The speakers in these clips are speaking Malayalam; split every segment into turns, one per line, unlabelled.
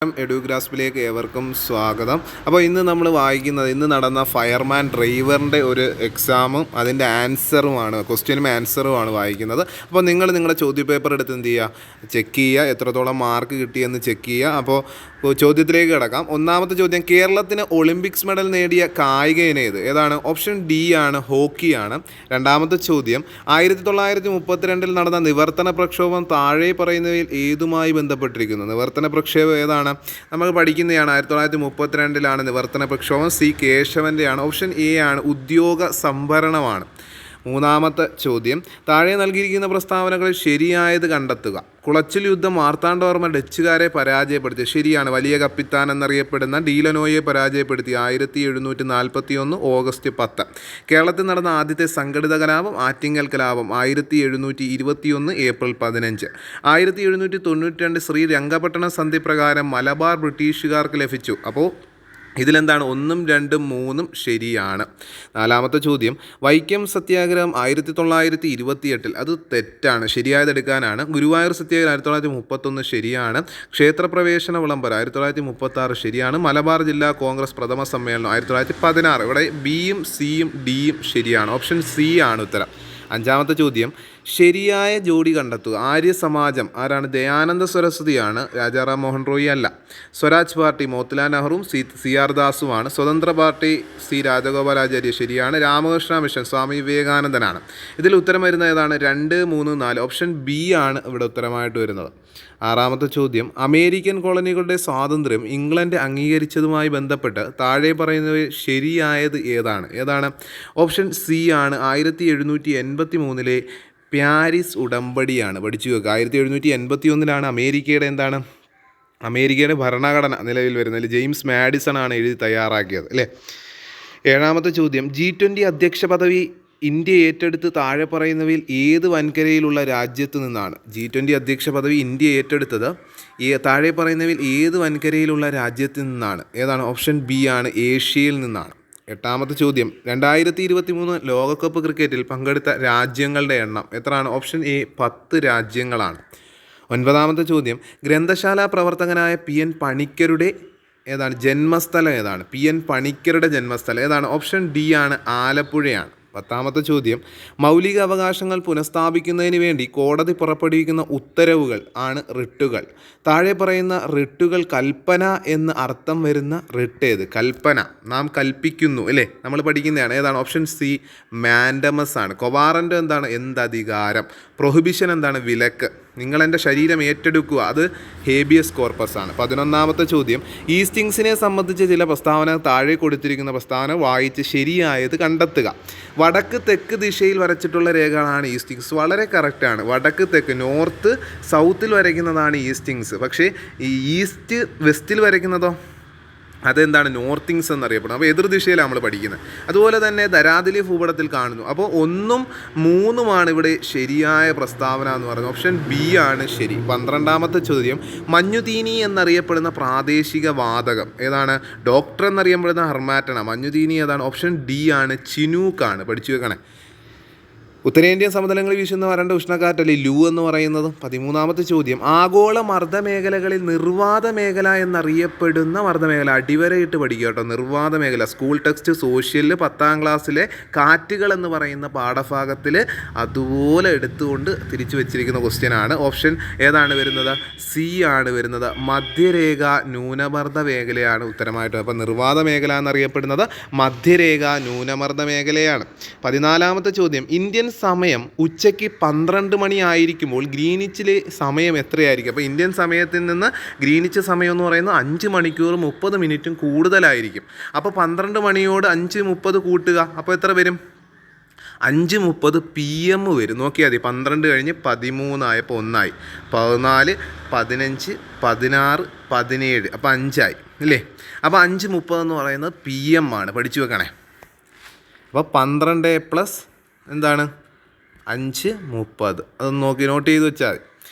എഡ്യൂഗ്രാസ്പിലേക്ക് ഏവർക്കും സ്വാഗതം. അപ്പോൾ ഇന്ന് നമ്മൾ വായിക്കുന്നത് ഇന്ന് നടന്ന ഫയർമാൻ ഡ്രൈവറിൻ്റെ ഒരു എക്സാമും അതിൻ്റെ ആൻസറുമാണ്, ക്വസ്റ്റ്യനും ആൻസറുമാണ് വായിക്കുന്നത്. അപ്പോൾ നിങ്ങളുടെ ചോദ്യപേപ്പർ എടുത്ത് എന്ത് ചെയ്യുക, ചെക്ക് ചെയ്യുക, എത്രത്തോളം മാർക്ക് കിട്ടിയെന്ന് ചെക്ക് ചെയ്യുക. അപ്പോൾ ചോദ്യത്തിലേക്ക് കിടക്കാം. ഒന്നാമത്തെ ചോദ്യം, കേരളത്തിന് ഒളിമ്പിക്സ് മെഡൽ നേടിയ കായിക ഇനം ഏതാണ്? ഓപ്ഷൻ ഡി ആണ്, ഹോക്കിയാണ്. രണ്ടാമത്തെ ചോദ്യം, 1932 നടന്ന നിവർത്തന പ്രക്ഷോഭം താഴെ പറയുന്നവയിൽ ഏതുമായി ബന്ധപ്പെട്ടിരിക്കുന്നു? നിവർത്തന പ്രക്ഷോഭം ഏതാണ്? നമ്മൾ പഠിക്കുന്നതാണ്. 1932 നിവർത്തന പ്രക്ഷോഭം. സി കേശവൻ്റെയാണ്. ഓപ്ഷൻ എ ആണ്, ഉദ്യോഗ സംഭരണമാണ്. മൂന്നാമത്തെ ചോദ്യം, താഴെ നൽകിയിരിക്കുന്ന പ്രസ്താവനകളിൽ ശരിയായത് കണ്ടെത്തുക. കുളച്ചിൽ യുദ്ധം മാർത്താണ്ഡവർമ്മ ഡച്ചുകാരെ പരാജയപ്പെടുത്തി. ശരിയാണ്. വലിയ കപ്പിത്താൻ എന്നറിയപ്പെടുന്ന ഡീലനോയെ പരാജയപ്പെടുത്തി 1741 ഓഗസ്റ്റ് 10. കേരളത്തിൽ നടന്ന ആദ്യത്തെ സംഘടിത കലാപം ആറ്റിങ്ങൽ കലാപം 1721 ഏപ്രിൽ 15. 1792 ശ്രീ രംഗപട്ടണ സന്ധി പ്രകാരം മലബാർ ബ്രിട്ടീഷുകാർക്ക് ലഭിച്ചു. അപ്പോൾ ഇതിലെന്താണ്? 1, 2, 3 ശരിയാണ്. നാലാമത്തെ ചോദ്യം, വൈക്കം സത്യാഗ്രഹം 1928 അത് തെറ്റാണ്. ശരിയായതെടുക്കാനാണ്. ഗുരുവായൂർ സത്യാഗ്രഹം 1931 ശരിയാണ്. ക്ഷേത്രപ്രവേശന വിളംബരം 1936 ശരിയാണ്. മലബാർ ജില്ലാ കോൺഗ്രസ് പ്രഥമ സമ്മേളനം 1916. ഇവിടെ ബിയും സിയും ഡിയും ശരിയാണ്. ഓപ്ഷൻ സി ആണ് ഉത്തരം. അഞ്ചാമത്തെ ചോദ്യം, ശരിയായ ജോഡി കണ്ടെത്തുക. ആര്യ സമാജം ആരാണ്? ദയാനന്ദ സരസ്വതിയാണ്, രാജാറാം മോഹൻ റോയി അല്ല. സ്വരാജ് പാർട്ടി മോത്തിലാൽ നെഹ്റുവും സി ആർ ദാസുമാണ്. സ്വതന്ത്ര പാർട്ടി സി രാജഗോപാലാചാര്യ ശരിയാണ്. രാമകൃഷ്ണ മിഷൻ സ്വാമി വിവേകാനന്ദനാണ്. ഇതിൽ ഉത്തരം വരുന്നത് ഏതാണ്? 2, 3, 4. ഓപ്ഷൻ ബി ആണ് ഇവിടെ ഉത്തരമായിട്ട് വരുന്നത്. ആറാമത്തെ ചോദ്യം, അമേരിക്കൻ കോളനികളുടെ സ്വാതന്ത്ര്യം ഇംഗ്ലണ്ട് അംഗീകരിച്ചതുമായി ബന്ധപ്പെട്ട് താഴെ പറയുന്നവയിൽ ശരിയായത് ഏതാണ്? ഓപ്ഷൻ സി ആണ്, 1783 പാരീസ് ഉടമ്പടിയാണ്. പഠിച്ചു വെക്കുക. 1781 അമേരിക്കയുടെ ഭരണഘടന നിലവിൽ വരുന്നത്. ജെയിംസ് മാഡിസൺ ആണ് എഴുതി തയ്യാറാക്കിയത് അല്ലേ. ഏഴാമത്തെ ചോദ്യം, G20 അധ്യക്ഷ പദവി ഇന്ത്യ ഏറ്റെടുത്ത് താഴെ പറയുന്നവയിൽ ഏത് വൻകരയിലുള്ള രാജ്യത്തു നിന്നാണ്? G20 അധ്യക്ഷ പദവി ഇന്ത്യ ഏറ്റെടുത്തത് താഴെ പറയുന്നവയിൽ ഏത് വൻകരയിലുള്ള രാജ്യത്തു നിന്നാണ്? ഏതാണ്? ഓപ്ഷൻ ബി ആണ്, ഏഷ്യയിൽ നിന്നാണ്. എട്ടാമത്തെ ചോദ്യം, 2023 ലോകകപ്പ് ക്രിക്കറ്റിൽ പങ്കെടുത്ത രാജ്യങ്ങളുടെ എണ്ണം എത്രയാണ്? ഓപ്ഷൻ എ 10 രാജ്യങ്ങളാണ്. ഒൻപതാമത്തെ ചോദ്യം, ഗ്രന്ഥശാല പ്രവർത്തകനായ PN പണിക്കരുടെ ജന്മസ്ഥലം ഏതാണ്? PN പണിക്കരുടെ ജന്മസ്ഥലം ഏതാണ്? ഓപ്ഷൻ ഡി ആണ്, ആലപ്പുഴയാണ്. പത്താമത്തെ ചോദ്യം, മൗലിക അവകാശങ്ങൾ പുനഃസ്ഥാപിക്കുന്നതിന് വേണ്ടി കോടതി പുറപ്പെടുവിക്കുന്ന ഉത്തരവുകൾ ആണ് റിട്ടുകൾ. താഴെ പറയുന്ന റിട്ടുകൾ കൽപ്പന എന്ന് അർത്ഥം വരുന്ന റിട്ട് ഏത്? കൽപ്പന, നാം കൽപ്പിക്കുന്നു അല്ലേ, നമ്മൾ പഠിക്കുന്നതാണ്. ഏതാണ്? ഓപ്ഷൻ സി മാൻഡമസ് ആണ്. കൊവാറൻ്റ് എന്താണ്? എന്തധികാരം. പ്രൊഹിബിഷൻ എന്താണ്? വിലക്ക്. നിങ്ങളെൻ്റെ ശരീരം ഏറ്റെടുക്കുക, അത് ഹേബിയസ് കോർപ്പസ് ആണ്. 11ാമത്തെ ചോദ്യം, ഈസ്റ്റിങ്സിനെ സംബന്ധിച്ച ചില പ്രസ്താവന താഴെ കൊടുത്തിരിക്കുന്ന പ്രസ്താവന വായിച്ച് ശരിയായത് കണ്ടെത്തുക. വടക്ക് തെക്ക് ദിശയിൽ വരച്ചിട്ടുള്ള രേഖകളാണ് ഈസ്റ്റിങ്സ്. വളരെ കറക്റ്റാണ്. വടക്ക് തെക്ക്, നോർത്ത് സൗത്തിൽ വരയ്ക്കുന്നതാണ് ഈസ്റ്റിങ്സ്. പക്ഷേ ഈ ഈസ്റ്റ് വെസ്റ്റിൽ വരയ്ക്കുന്നതോ അതെന്താണ്? നോർത്തിങ്സ് എന്നറിയപ്പെടുന്നത്. അപ്പോൾ എതിർദിശയിലാണ് നമ്മൾ പഠിക്കുന്നത്. അതുപോലെ തന്നെ ധരാതിലെ ഭൂപടത്തിൽ കാണുന്നു. അപ്പോൾ 1ഉം 3ഉമാണ് ഇവിടെ ശരിയായ പ്രസ്താവന എന്ന് പറയുന്നത്. ഓപ്ഷൻ ബി ആണ് ശരി. 12ാമത്തെ ചോദ്യം, മഞ്ഞുതീനി എന്നറിയപ്പെടുന്ന പ്രാദേശിക വാതകം ഏതാണ്? ഡോക്ടർ എന്നറിയപ്പെടുന്ന ഹെർമാറ്റണ. മഞ്ഞുതീനി ഏതാണ്? ഓപ്ഷൻ ഡി ആണ്, ചിനൂക്കാണ്. പഠിച്ചു വെക്കണേ. ഉത്തരേന്ത്യൻ സമതലങ്ങളിൽ വീശുന്ന വരണ്ട ഉഷ്ണക്കാറ്റല്ലേ ലൂ എന്ന് പറയുന്നത്. 13ാമത്തെ ചോദ്യം, ആഗോള മർദ്ദമേഖലകളിൽ നിർവാത മേഖല എന്നറിയപ്പെടുന്ന മർദ്ദമേഖല. അടിവരയിട്ട് പഠിക്കുക കേട്ടോ. നിർവാത മേഖല സ്കൂൾ ടെക്സ്റ്റ് സോഷ്യലിൽ 10ാം ക്ലാസ്സിലെ കാറ്റുകൾ എന്ന് പറയുന്ന പാഠഭാഗത്തിൽ അതുപോലെ എടുത്തുകൊണ്ട് തിരിച്ചു വെച്ചിരിക്കുന്ന ക്വസ്റ്റ്യനാണ്. ഓപ്ഷൻ ഏതാണ് വരുന്നത്? സി ആണ് വരുന്നത്, മധ്യരേഖ ന്യൂനമർദ്ദ മേഖലയാണ് ഉത്തരമായിട്ട്. അപ്പോൾ നിർവാത മേഖല എന്നറിയപ്പെടുന്നത് മധ്യരേഖ ന്യൂനമർദ്ദ മേഖലയാണ്. 14ാമത്തെ ചോദ്യം, ഇന്ത്യൻ സമയം ഉച്ചയ്ക്ക് 12 മണി ആയിരിക്കുമ്പോൾ ഗ്രീനിച്ചിലെ സമയം എത്രയായിരിക്കും? അപ്പോൾ ഇന്ത്യൻ സമയത്തിൽ നിന്ന് ഗ്രീനിച്ച് സമയം എന്ന് പറയുന്നത് 5 മണിക്കൂർ 30 മിനിറ്റും കൂടുതലായിരിക്കും. അപ്പോൾ 12 മണിയോട് 5:30 കൂട്ടുക. അപ്പോൾ എത്ര വരും? 5:30 PM വരും. നോക്കിയാൽ മതി. 12 കഴിഞ്ഞ് 13 ആയപ്പോൾ 1 ആയി, 14, 15, 16, 17, അപ്പോൾ 5 ആയി അല്ലേ. അപ്പോൾ 5:30 എന്ന് പറയുന്നത് PM ആണ്. പഠിച്ചു വെക്കണേ. അപ്പോൾ 12 പ്ലസ് എന്താണ്? 5:30. അതൊന്ന് നോട്ട് ചെയ്ത് വെച്ചാൽ മതി.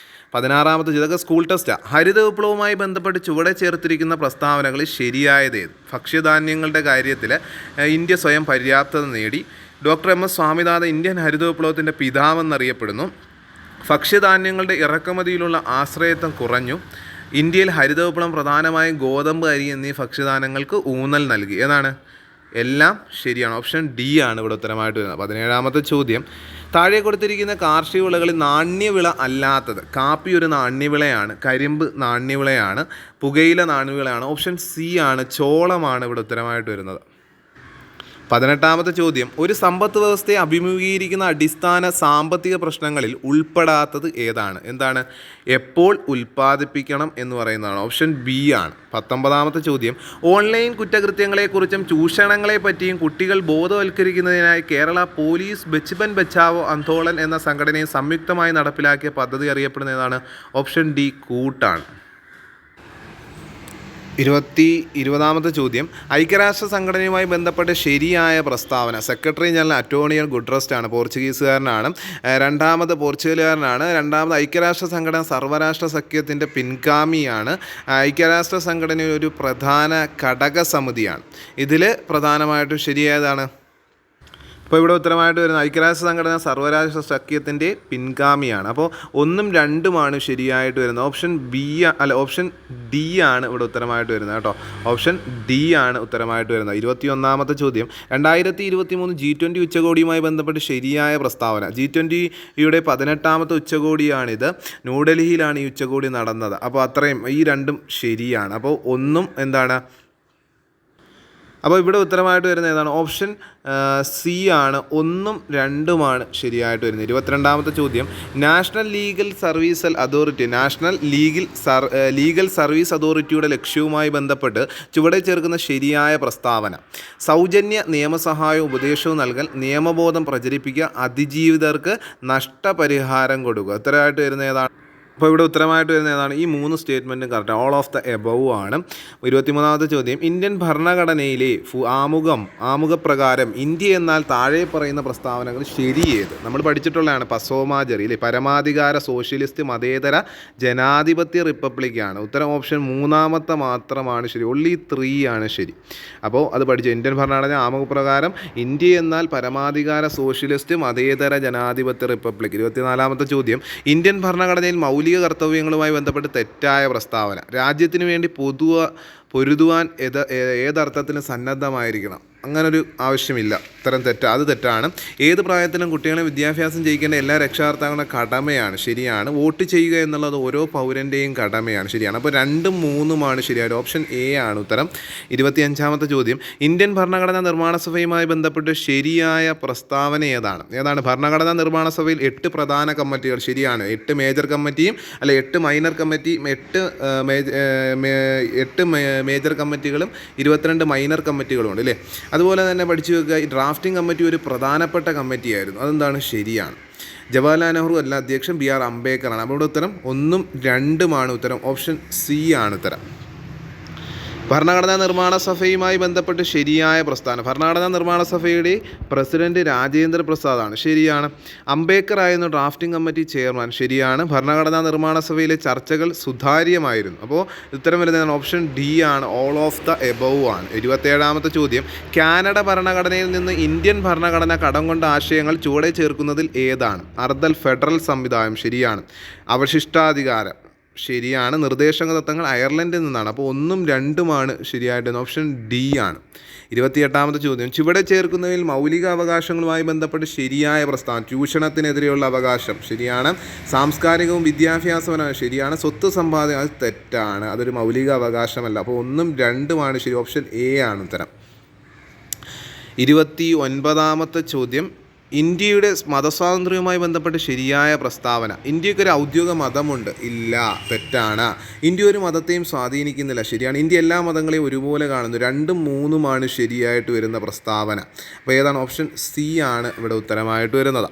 16ാമത്തെ ഇതൊക്കെ സ്കൂൾ ടെസ്റ്റാണ്. ഹരിത വിപ്ലവവുമായി ബന്ധപ്പെട്ട് ചുവടെ ചേർത്തിരിക്കുന്ന പ്രസ്താവനകളിൽ ശരിയായത് ഏത്? ഭക്ഷ്യധാന്യങ്ങളുടെ കാര്യത്തിൽ ഇന്ത്യ സ്വയം പര്യാപ്തത നേടി. ഡോക്ടർ MS സ്വാമിനാഥൻ ഇന്ത്യൻ ഹരിത വിപ്ലവത്തിൻ്റെ പിതാവെന്നറിയപ്പെടുന്നു. ഭക്ഷ്യധാന്യങ്ങളുടെ ഇറക്കുമതിയിലുള്ള ആശ്രയത്വം കുറഞ്ഞു. ഇന്ത്യയിൽ ഹരിത വിപ്ലവം പ്രധാനമായും ഗോതമ്പ്, അരി എന്നീ ഭക്ഷ്യധാന്യങ്ങൾക്ക് ഊന്നൽ നൽകി. ഏതാണ്? എല്ലാം ശരിയാണ്. ഓപ്ഷൻ ഡി ആണ് ഇവിടെ ഉത്തരമായിട്ട് വരുന്നത്. 17ാമത്തെ ചോദ്യം, താഴെ കൊടുത്തിരിക്കുന്ന കാർഷിക വിളകളിൽ നാണ്യവിള അല്ലാത്തത്. കാപ്പി ഒരു നാണ്യവിളയാണ്, കരിമ്പ് നാണ്യവിളയാണ്, പുകയില നാണ്യവിളയാണ്. ഓപ്ഷൻ സി ആണ്, ചോളമാണ് ഇവിടെ ഉത്തരമായിട്ട് വരുന്നത്. 18ാമത്തെ ചോദ്യം, ഒരു സമ്പദ് വ്യവസ്ഥയെ അഭിമുഖീകരിക്കുന്ന അടിസ്ഥാന സാമ്പത്തിക പ്രശ്നങ്ങളിൽ ഉൾപ്പെടാത്തത് ഏതാണ്? എന്താണ്? എപ്പോൾ ഉൽപ്പാദിപ്പിക്കണം എന്ന് പറയുന്നതാണ്. ഓപ്ഷൻ ബി ആണ്. 19ാമത്തെ ചോദ്യം, ഓൺലൈൻ കുറ്റകൃത്യങ്ങളെക്കുറിച്ചും ചൂഷണങ്ങളെ പറ്റിയും കുട്ടികൾ ബോധവൽക്കരിക്കുന്നതിനായി കേരള പോലീസ് ബച്പൻ ബച്ചാവോ ആന്തോളൻ എന്ന സംഘടനയെ സംയുക്തമായി നടപ്പിലാക്കിയ പദ്ധതി അറിയപ്പെടുന്ന ഏതാണ്? ഓപ്ഷൻ ഡി, കൂട്ടാണ്. 20ാമത്തെ ചോദ്യം, ഐക്യരാഷ്ട്ര സംഘടനയുമായി ബന്ധപ്പെട്ട ശരിയായ പ്രസ്താവന. സെക്രട്ടറി ജനറൽ അന്റോണിയോ ഗുട്ടറസ് ആണ്, പോർച്ചുഗീസുകാരനാണ്. പോർച്ചുഗലുകാരനാണ്. രണ്ടാമത്, ഐക്യരാഷ്ട്ര സംഘടന സർവ്വരാഷ്ട്ര സഖ്യത്തിൻ്റെ പിൻഗാമിയാണ്. ഐക്യരാഷ്ട്ര സംഘടന ഒരു പ്രധാന ഘടക സമിതിയാണ്. ഇതിൽ പ്രധാനമായിട്ടും ശരിയായതാണ്. അപ്പോൾ ഇവിടെ ഉത്തരമായിട്ട് വരുന്ന ഐക്യരാഷ്ട്ര സംഘടന സർവ്വരാഷ്ട്ര സഖ്യത്തിൻ്റെ പിൻഗാമിയാണ്. അപ്പോൾ 1ഉം 2ഉമാണ് ശരിയായിട്ട് വരുന്നത്. ഓപ്ഷൻ ഡി ആണ് ഇവിടെ ഉത്തരമായിട്ട് വരുന്നത് കേട്ടോ. ഓപ്ഷൻ ഡി ആണ് ഉത്തരമായിട്ട് വരുന്നത്. 21ാമത്തെ ചോദ്യം, 2023 G20 ഉച്ചകോടിയുമായി ബന്ധപ്പെട്ട് ശരിയായ പ്രസ്താവന. G20യുടെ 18ാമത്തെ ഉച്ചകോടിയാണിത്. ന്യൂഡൽഹിയിലാണ് ഈ ഉച്ചകോടി നടന്നത്. അപ്പോൾ അത്രയും ഈ രണ്ടും ശരിയാണ്. അപ്പോൾ 1ഉം എന്താണ്? അപ്പോൾ ഇവിടെ ഉത്തരമായിട്ട് വരുന്നത് ഏതാണ്? ഓപ്ഷൻ സി ആണ്. 1ഉം 2ഉമാണ് ശരിയായിട്ട് വരുന്നത്. 22ാമത്തെ ചോദ്യം, നാഷണൽ ലീഗൽ സർവീസ് അതോറിറ്റിയുടെ ലക്ഷ്യവുമായി ബന്ധപ്പെട്ട് ചുവടെ ചേർക്കുന്ന ശരിയായ പ്രസ്താവന. സൗജന്യ നിയമസഹായവും ഉപദേശവും നൽകൽ, നിയമബോധം പ്രചരിപ്പിക്കുക, അതിജീവിതർക്ക് നഷ്ടപരിഹാരം കൊടുക്കുക. ഉത്തരമായിട്ട് വരുന്ന ഏതാണ്? അപ്പോൾ ഇവിടെ ഉത്തരമായിട്ട് വരുന്ന ഏതാണ്? ഈ 3 സ്റ്റേറ്റ്മെൻറ്റും correct, all of the above ആണ്. 23ാമത്തെ ചോദ്യം, ഇന്ത്യൻ ഭരണഘടനയിലെ ആമുഖപ്രകാരം ഇന്ത്യ എന്നാൽ താഴെ പറയുന്ന പ്രസ്താവനകൾ ശരിയേത്? നമ്മൾ പഠിച്ചിട്ടുള്ളതാണ് പസോമാജറി അല്ലേ, പരമാധികാര സോഷ്യലിസ്റ്റ് മതേതര ജനാധിപത്യ റിപ്പബ്ലിക്കാണ്. ഉത്തരം ഓപ്ഷൻ 3ാമത്തെ മാത്രമാണ് ശരി. only 3 ആണ് ശരി. അപ്പോൾ അത് പഠിച്ചു. ഇന്ത്യൻ ഭരണഘടന ആമുഖപ്രകാരം ഇന്ത്യ എന്നാൽ പരമാധികാര സോഷ്യലിസ്റ്റ് മതേതര ജനാധിപത്യ റിപ്പബ്ലിക്. 24ാമത്തെ ചോദ്യം, ഇന്ത്യൻ ഭരണഘടനയിൽ മൗലിക കർത്തവ്യങ്ങളുമായി ബന്ധപ്പെട്ട് തെറ്റായ പ്രസ്താവന. രാജ്യത്തിന് വേണ്ടി പൊരുതുവാൻ ഏതർത്ഥത്തിന് സന്നദ്ധമായിരിക്കണം? അങ്ങനൊരു ആവശ്യമില്ല. അത് തെറ്റാണ്. ഏത് പ്രായത്തിലും കുട്ടികളെ വിദ്യാഭ്യാസം ചെയ്യിക്കേണ്ട എല്ലാ രക്ഷാകർത്താക്കളുടെ കടമയാണ്. ശരിയാണ്. വോട്ട് ചെയ്യുക എന്നുള്ളത് ഓരോ പൗരൻ്റെയും കടമയാണ്. ശരിയാണ്. അപ്പോൾ 2ഉം 3ഉമാണ് ശരിയായത്. ഓപ്ഷൻ എ ആണ് ഉത്തരം. 25ാമത്തെ ചോദ്യം, ഇന്ത്യൻ ഭരണഘടനാ നിർമ്മാണ സഭയുമായി ബന്ധപ്പെട്ട് ശരിയായ പ്രസ്താവന ഏതാണ്? ഭരണഘടനാ നിർമ്മാണ സഭയിൽ 8 പ്രധാന കമ്മിറ്റികൾ. ശരിയാണ്. 8 മേജർ കമ്മിറ്റിയും 8 മൈനർ കമ്മിറ്റിയും 8 മേജർ കമ്മിറ്റികളും 22 മൈനർ കമ്മിറ്റികളും ഉണ്ട് അല്ലേ. അതുപോലെ തന്നെ പഠിച്ചു വെക്കുക, ഈ ഡ്രാഫ്റ്റിംഗ് കമ്മിറ്റി ഒരു പ്രധാനപ്പെട്ട കമ്മിറ്റിയായിരുന്നു. അതെന്താണ്? ശരിയാണ്. ജവഹർലാൽ നെഹ്റു അല്ല അധ്യക്ഷൻ, BR അംബേദ്കറാണ്. അപ്പോൾ ഇവിടെ ഉത്തരം 1ഉം 2ഉമാണ് ഉത്തരം. ഓപ്ഷൻ സി ആണ് ഉത്തരം. ഭരണഘടനാ നിർമ്മാണ സഭയുമായി ബന്ധപ്പെട്ട് ശരിയായ പ്രസ്താവന. ഭരണഘടനാ നിർമ്മാണ സഭയുടെ പ്രസിഡന്റ് രാജേന്ദ്ര പ്രസാദാണ്. ശരിയാണ്. അംബേദ്കർ ആയിരുന്നു ഡ്രാഫ്റ്റിംഗ് കമ്മിറ്റി ചെയർമാൻ. ശരിയാണ്. ഭരണഘടനാ നിർമ്മാണ സഭയിലെ ചർച്ചകൾ സുതാര്യമായിരുന്നു. അപ്പോൾ ഉത്തരം വരുന്നതാണ് ഓപ്ഷൻ ഡി ആണ്. ഓൾ ഓഫ് ദ എബവ് ആണ്. 27ാമത്തെ ചോദ്യം, കാനഡ ഭരണഘടനയിൽ നിന്ന് ഇന്ത്യൻ ഭരണഘടന കടം കൊണ്ട ആശയങ്ങൾ ചുവടെ ചേർക്കുന്നതിൽ ഏതാണ്? അർദ്ധ ഫെഡറൽ സംവിധാനം. ശരിയാണ്. അവശിഷ്ടാധികാരം. ശരിയാണ്. നിർദ്ദേശക തത്വങ്ങൾ അയർലൻഡിൽ നിന്നാണ്. അപ്പോൾ 1ഉം 2ഉമാണ് ശരിയായിട്ട്. ഓപ്ഷൻ ഡി ആണ്. 28ാമത്തെ ചോദ്യം, ചുവടെ ചേർക്കുന്നതിൽ മൗലിക അവകാശങ്ങളുമായി ബന്ധപ്പെട്ട് ശരിയായ പ്രസ്താവന. ചൂഷണത്തിനെതിരെയുള്ള അവകാശം. ശരിയാണ്. സാംസ്കാരികവും വിദ്യാഭ്യാസപരമാണ്. ശരിയാണ്. സ്വത്ത് സമ്പാദ്യം. അത് തെറ്റാണ്. അതൊരു മൗലിക അവകാശമല്ല. അപ്പോൾ 1ഉം 2ഉമാണ് ശരി. ഓപ്ഷൻ എ ആണ് ഉത്തരം. 29ാമത്തെ ചോദ്യം, ഇന്ത്യയുടെ മതസ്വാതന്ത്ര്യവുമായി ബന്ധപ്പെട്ട് ശരിയായ പ്രസ്താവന. ഇന്ത്യക്കൊരു ഔദ്യോഗിക മതമുണ്ട്. ഇല്ല, തെറ്റാണ്. ഇന്ത്യ ഒരു മതത്തെയും സ്വാധീനിക്കുന്നില്ല. ശരിയാണ്. ഇന്ത്യ എല്ലാ മതങ്ങളെയും ഒരുപോലെ കാണുന്നു. 2ഉം 3ഉമാണ് ശരിയായിട്ട് വരുന്ന പ്രസ്താവന. അപ്പോൾ ഏതാണ്? ഓപ്ഷൻ സി ആണ് ഇവിടെ ഉത്തരമായിട്ട് വരുന്നത്.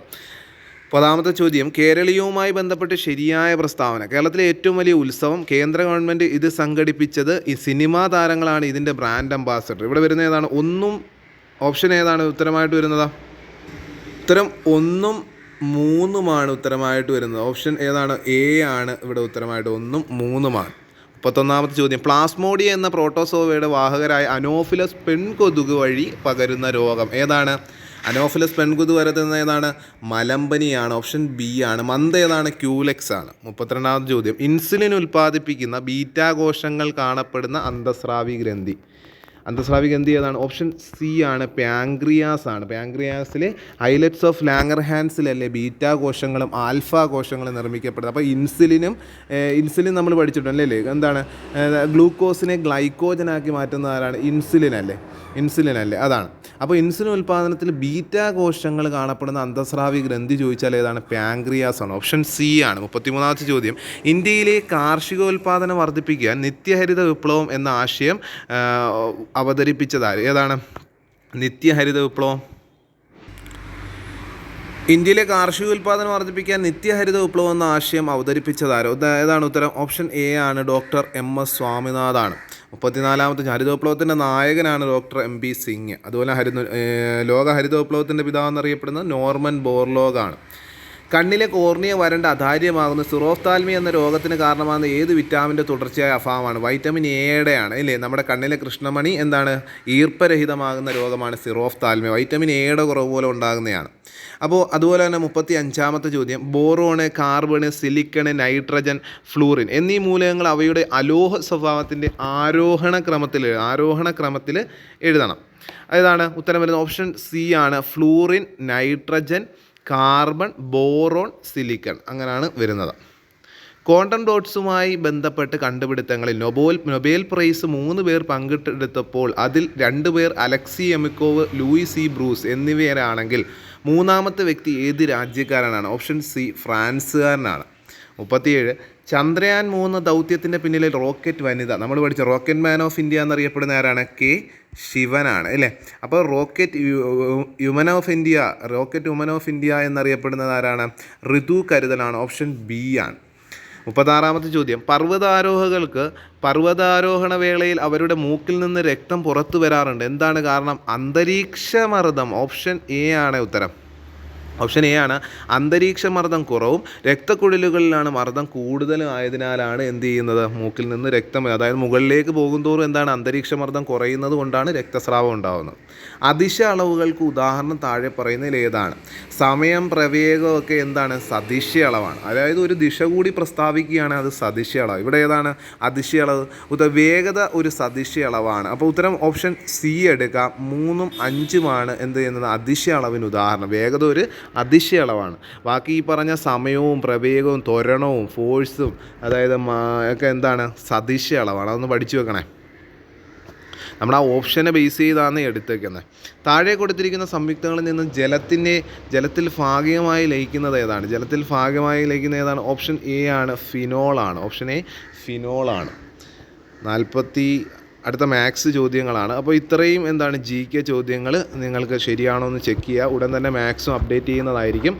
10ാമത്തെ ചോദ്യം, കേരളീയവുമായി ബന്ധപ്പെട്ട് ശരിയായ പ്രസ്താവന. കേരളത്തിലെ ഏറ്റവും വലിയ ഉത്സവം. കേന്ദ്ര ഗവൺമെൻറ് ഇത് സംഘടിപ്പിച്ചത്. ഈ സിനിമാ താരങ്ങളാണ് ഇതിൻ്റെ ബ്രാൻഡ് അംബാസഡർ. ഇവിടെ വരുന്ന ഏതാണ്? 1ഉം ഓപ്ഷൻ ഏതാണ് ഉത്തരമായിട്ട് വരുന്നത്? ഉത്തരം 1ഉം 3ഉമാണ് ഉത്തരമായിട്ട് വരുന്നത്. ഓപ്ഷൻ ഏതാണ്? എ ആണ് ഇവിടെ ഉത്തരമായിട്ട്. 1ഉം 3ഉമാണ്. 31ാമത്തെ ചോദ്യം, പ്ലാസ്മോഡിയ എന്ന പ്രോട്ടോസോവയുടെ വാഹകരായ അനോഫിലസ് പെൺകൊതുക് വഴി പകരുന്ന രോഗം ഏതാണ്? അനോഫിലസ് പെൺകുതു പരത്തുന്ന ഏതാണ്? മലമ്പനിയാണ്. ഓപ്ഷൻ ബി ആണ്. മന്ത് ഏതാണ്? ക്യൂലെക്സ് ആണ്. 32ാമത്തെ ചോദ്യം, ഇൻസുലിൻ ഉൽപ്പാദിപ്പിക്കുന്ന ബീറ്റാ കോശങ്ങൾ കാണപ്പെടുന്ന അന്തസ്രാവി ഗ്രന്ഥി ഏതാണ്? ഓപ്ഷൻ സി ആണ്. പാൻക്രിയാസ് ആണ്. പാൻക്രിയാസിലെ ഹൈലൈറ്റ്സ് ഓഫ് ലാംഗർഹാൻസിലല്ലേ ബീറ്റാ കോശങ്ങളും ആൽഫ കോശങ്ങളും നിർമ്മിക്കപ്പെടുന്നത്. അപ്പോൾ ഇൻസുലിൻ നമ്മൾ പഠിച്ചിട്ടുണ്ടല്ലേ, എന്താണ്? ഗ്ലൂക്കോസിനെ ഗ്ലൈക്കോജനാക്കി മാറ്റുന്ന ആരാണ്? ഇൻസുലിൻ അല്ലേ? അതാണ്. അപ്പോൾ ഇൻസുലിൻ ഉൽപ്പാദനത്തിൽ ബീറ്റാ കോശങ്ങൾ കാണപ്പെടുന്ന അന്തസ്രാവി ഗ്രന്ഥി ചോദിച്ചാൽ ഏതാണ്? പാൻക്രിയാസ് ആണ്. ഓപ്ഷൻ സി ആണ്. 33ാമത്തെ ചോദ്യം, ഇന്ത്യയിലെ കാർഷികോൽപാദനം വർദ്ധിപ്പിക്കാൻ നിത്യഹരിത വിപ്ലവം എന്ന ആശയം അവതരിപ്പിച്ചതാര്? ഏതാണ് നിത്യഹരിത വിപ്ലവം? ഇന്ത്യയിലെ കാർഷികോൽപാദനം വർദ്ധിപ്പിക്കാൻ നിത്യഹരിത വിപ്ലവം എന്ന ആശയം അവതരിപ്പിച്ചതാരോ? ഏതാണ് ഉത്തരം? ഓപ്ഷൻ എ ആണ്. Doctor MS സ്വാമിനാഥാണ്. 34ാമത്തെ ഹരിത വിപ്ലവത്തിൻ്റെ നായകനാണ് ഡോക്ടർ MB സിംഗ്. അതുപോലെ ലോക ഹരിത വിപ്ലവത്തിൻ്റെ പിതാവെന്നറിയപ്പെടുന്നത് നോർമൻ ബോർലോഗാണ്. കണ്ണിലെ കോർണിയ വരണ്ട അധാര്യമാകുന്ന സിറോഫ്താൽമി എന്ന രോഗത്തിന് കാരണമാകുന്ന ഏത് വിറ്റാമിൻ്റെ തുടർച്ചയായ അഭാവമാണ്? വൈറ്റമിൻ എയുടെ ആണ് ഇല്ലേ. നമ്മുടെ കണ്ണിലെ കൃഷ്ണമണി എന്താണ്? ഈർപ്പരഹിതമാകുന്ന രോഗമാണ് സിറോഫ്താൽമി. വൈറ്റമിൻ എയുടെ കുറവ് പോലെ ഉണ്ടാകുന്നതാണ്. അപ്പോൾ അതുപോലെ തന്നെ 35ാമത്തെ ചോദ്യം, boron, carbon, silicon, nitrogen, fluorine എന്നീ മൂലകങ്ങൾ അവയുടെ അലോഹ സ്വഭാവത്തിൻ്റെ ആരോഹണ ക്രമത്തിൽ എഴുതണം. ഏതാണ് ഉത്തരം വരുന്നത്? ഓപ്ഷൻ സി ആണ്. Fluorine, nitrogen, carbon, boron, silicon അങ്ങനെയാണ് വരുന്നത്. ക്വാണ്ടം ഡോട്ട്സുമായി ബന്ധപ്പെട്ട് കണ്ടുപിടുത്തങ്ങളിൽ നൊബേൽ പ്രൈസ് 3 പേർ പങ്കിട്ടെടുത്തപ്പോൾ അതിൽ 2 പേർ അലക്സി യെമിക്കോവ്, ലൂയിസ് ഇ ബ്രൂസ് എന്നിവരാണെങ്കിൽ മൂന്നാമത്തെ വ്യക്തി ഏത് രാജ്യക്കാരനാണ്? ഓപ്ഷൻ സി ഫ്രാൻസുകാരനാണ്. 37 ചന്ദ്രയാൻ 3 ദൗത്യത്തിൻ്റെ പിന്നിലെ റോക്കറ്റ് വനിത നമ്മൾ പഠിച്ച റോക്കറ്റ് മാൻ ഓഫ് ഇന്ത്യ എന്നറിയപ്പെടുന്ന ആരാണ്? കെ ശിവനാണ് അല്ലേ. അപ്പോൾ റോക്കറ്റ് വുമൻ ഓഫ് ഇന്ത്യ എന്നറിയപ്പെടുന്നത് ആരാണ്? ഋതു കരുതലാണ്. ഓപ്ഷൻ ബി ആണ്. 36ാമത്തെ ചോദ്യം, പർവ്വതാരോഹകൾക്ക് പർവ്വതാരോഹണ വേളയിൽ അവരുടെ മൂക്കിൽ നിന്ന് രക്തം പുറത്തു വരാറുണ്ട്. എന്താണ് കാരണം? അന്തരീക്ഷമർദ്ദം. ഓപ്ഷൻ എ ആണ് ഉത്തരം. ഓപ്ഷൻ എ ആണ്. അന്തരീക്ഷ മർദ്ദം കുറവും രക്തക്കുഴലുകളിലാണ് മർദ്ദം കൂടുതലും ആയതിനാലാണ് എന്ത് ചെയ്യുന്നത്? മൂക്കിൽ നിന്ന് രക്തം, അതായത് മുകളിലേക്ക് പോകുന്തോറും എന്താണ്? അന്തരീക്ഷ മർദ്ദം കുറയുന്നത് കൊണ്ടാണ് രക്തസ്രാവം ഉണ്ടാകുന്നത്. അതിശ അളവുകൾക്ക് ഉദാഹരണം താഴെ പറയുന്നതിൽ ഏതാണ്? സമയം, പ്രവേഗമൊക്കെ എന്താണ്? സദിശ്യ അളവാണ്. അതായത് ഒരു ദിശ കൂടി പ്രസ്താവിക്കുകയാണ്, അത് സദിശ്യ അളവ്. ഇവിടെ ഏതാണ് അതിശയ അളവ്? വേഗത ഒരു സദിശ്യ അളവാണ്. അപ്പോൾ ഉത്തരം ഓപ്ഷൻ സി എടുക്കാം. 3ഉം 5ഉമാണ് എന്ത് ചെയ്യുന്നത്? അതിശയ അളവിന് ഉദാഹരണം. വേഗത ഒരു അതിശയ അളവാണ്. ബാക്കി ഈ പറഞ്ഞ സമയവും പ്രവേഗവും ത്വരണവും ഫോഴ്സും അതായത് ഒക്കെ എന്താണ്? സദിശയ അളവാണ്. അതൊന്ന് പഠിച്ചു വെക്കണേ. നമ്മൾ ആ ഓപ്ഷനെ ബേസ് ചെയ്താണ് എടുത്തേക്കുന്നത്. താഴെ കൊടുത്തിരിക്കുന്ന സംയുക്തങ്ങളിൽ നിന്ന് ജലത്തിൽ ഭാഗികമായി ലയിക്കുന്നത് ഏതാണ്? ഓപ്ഷൻ എ ആണ്. ഫിനോളാണ്. ഓപ്ഷൻ എ ഫിനോളാണ്. അടുത്ത മാത്സ് ചോദ്യങ്ങളാണ്. അപ്പോൾ ഇത്രയും എന്താണ് GK ചോദ്യങ്ങൾ നിങ്ങൾക്ക് ശരിയാണോ എന്ന് ചെക്ക് ചെയ്യുക. ഉടൻ തന്നെ മാത്സും അപ്ഡേറ്റ് ചെയ്യുന്നതായിരിക്കും.